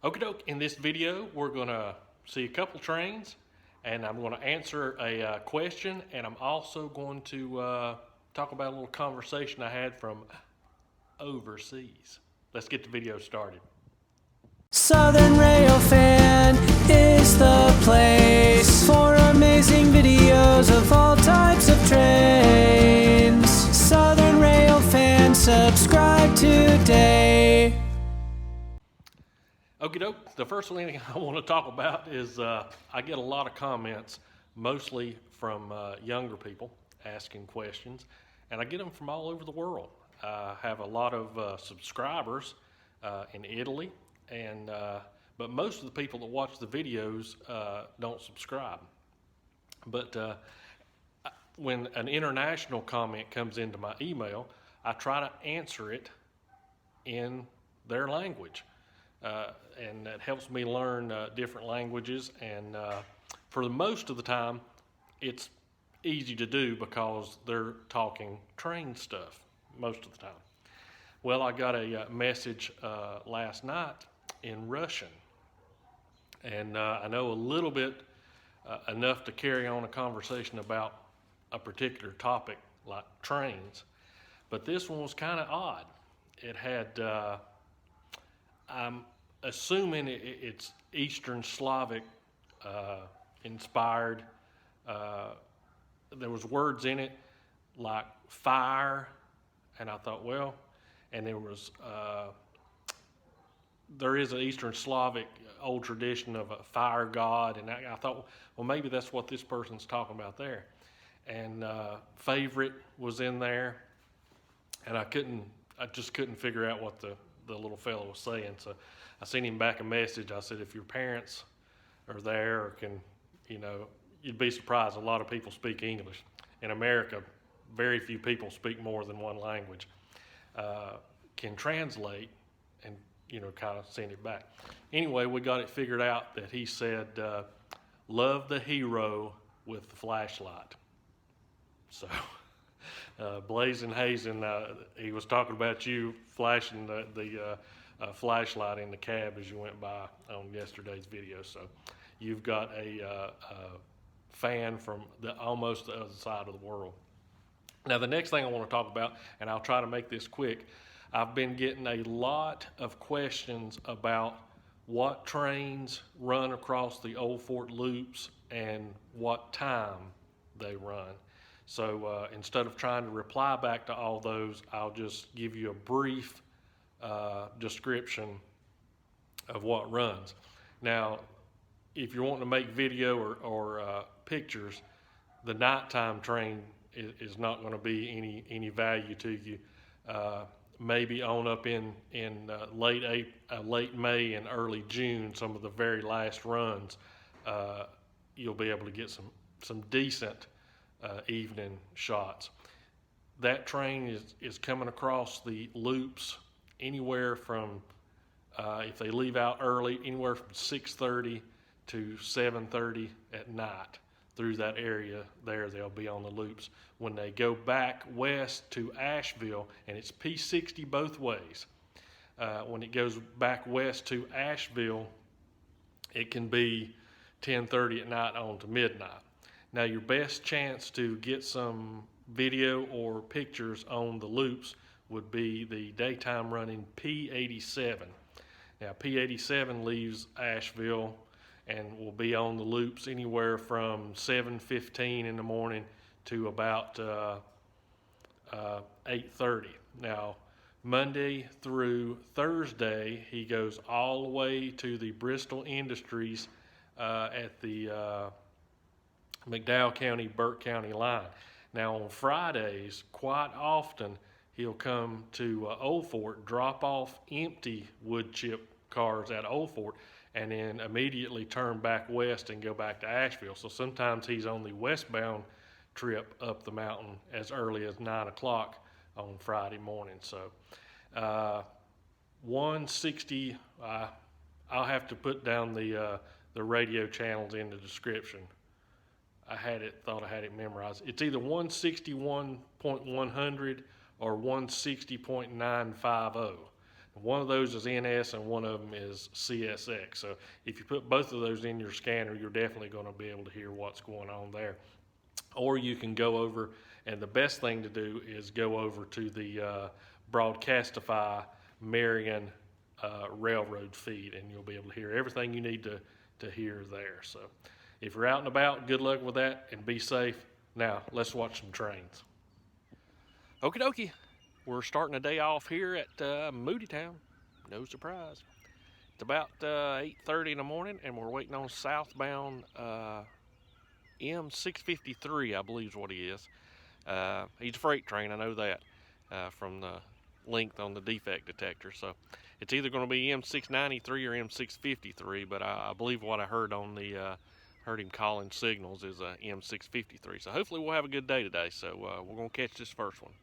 Okie doke, in this video we're going to see a couple trains and I'm going to answer a question, and I'm also going to talk about a little conversation I had from overseas. Let's get the video started. Southern Rail Fan is the place for amazing videos of all types of trains. Southern Rail Fan, subscribe today. Okie doke, the first thing I want to talk about is I get a lot of comments, mostly from younger people asking questions, and I get them from all over the world. I have a lot of subscribers in Italy, and but most of the people that watch the videos don't subscribe. But when an international comment comes into my email, I try to answer it in their language. And that helps me learn different languages, and for the most of the time it's easy to do because they're talking train stuff most of the time. Well, I got a message last night in Russian, and I know a little bit enough to carry on a conversation about a particular topic like trains, but this one was kind of odd. It had I'm assuming it's Eastern Slavic inspired. There was words in it like fire, and I thought, well, and there is an Eastern Slavic old tradition of a fire god, and I thought, well, maybe that's what this person's talking about there. And favorite was in there, and I just couldn't figure out what the little fellow was saying. So I sent him back a message. I said, if your parents are there or can, you'd be surprised. A lot of people speak English. In America, very few people speak more than one language. Can translate and, kind of send it back. Anyway, we got it figured out that he said, love the hero with the flashlight. So Blazing Hazen, he was talking about you flashing the flashlight in the cab as you went by on yesterday's video. So you've got a fan from almost the other side of the world. Now, the next thing I want to talk about, and I'll try to make this quick, I've been getting a lot of questions about what trains run across the Old Fort loops and what time they run. So instead of trying to reply back to all those, I'll just give you a brief description of what runs. Now, if you're wanting to make video or pictures, the nighttime train is not going to be any value to you. Maybe on up in late May and early June, some of the very last runs, you'll be able to get some decent evening shots. That train is coming across the loops anywhere from, if they leave out early, anywhere from 6:30 to 7:30 at night. Through that area there, they'll be on the loops. When they go back west to Asheville, and it's P60 both ways, when it goes back west to Asheville, it can be 10:30 at night on to midnight. Now, your best chance to get some video or pictures on the loops would be the daytime running P87. Now, P87 leaves Asheville and will be on the loops anywhere from 7:15 in the morning to about 8:30. Now, Monday through Thursday, he goes all the way to the Bristol Industries at the McDowell County, Burke County line. Now, on Fridays, quite often, he'll come to Old Fort, drop off empty wood chip cars at Old Fort, and then immediately turn back west and go back to Asheville. So sometimes he's on the westbound trip up the mountain as early as 9 o'clock on Friday morning. So 160, I'll have to put down the radio channels in the description. Thought I had it memorized. It's either 161.100 or 160.950. One of those is NS and one of them is CSX. So if you put both of those in your scanner, you're definitely going to be able to hear what's going on there. Or you can go over, and the best thing to do is go over to the Broadcastify Marion railroad feed, and you'll be able to hear everything you need to hear there. So if you're out and about, good luck with that and be safe. Now, let's watch some trains. Okie dokie. We're starting a day off here at Moody Town. No surprise. It's about 8:30 in the morning, and we're waiting on southbound M653, I believe is what he is. He's a freight train, I know that, from the length on the defect detector. So it's either going to be M693 or M653, but I believe what I heard on the heard him calling signals is M653. So hopefully we'll have a good day today. So we're going to catch this first one.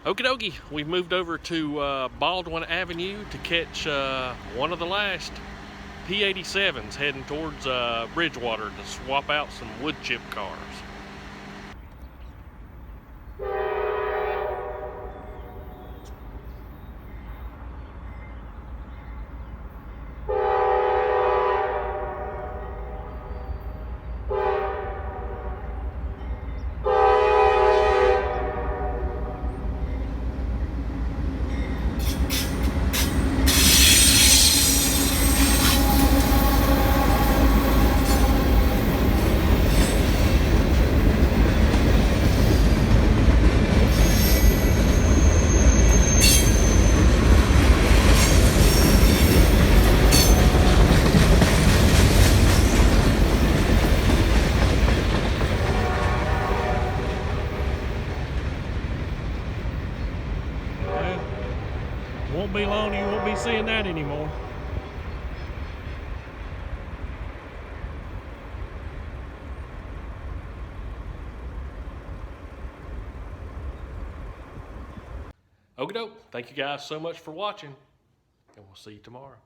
Okie dokie, we've moved over to Baldwin Avenue to catch one of the last P87s heading towards Bridgewater to swap out some wood chip cars. Won't be long, you won't be seeing that anymore. Okie doke. Thank you guys so much for watching, and we'll see you tomorrow.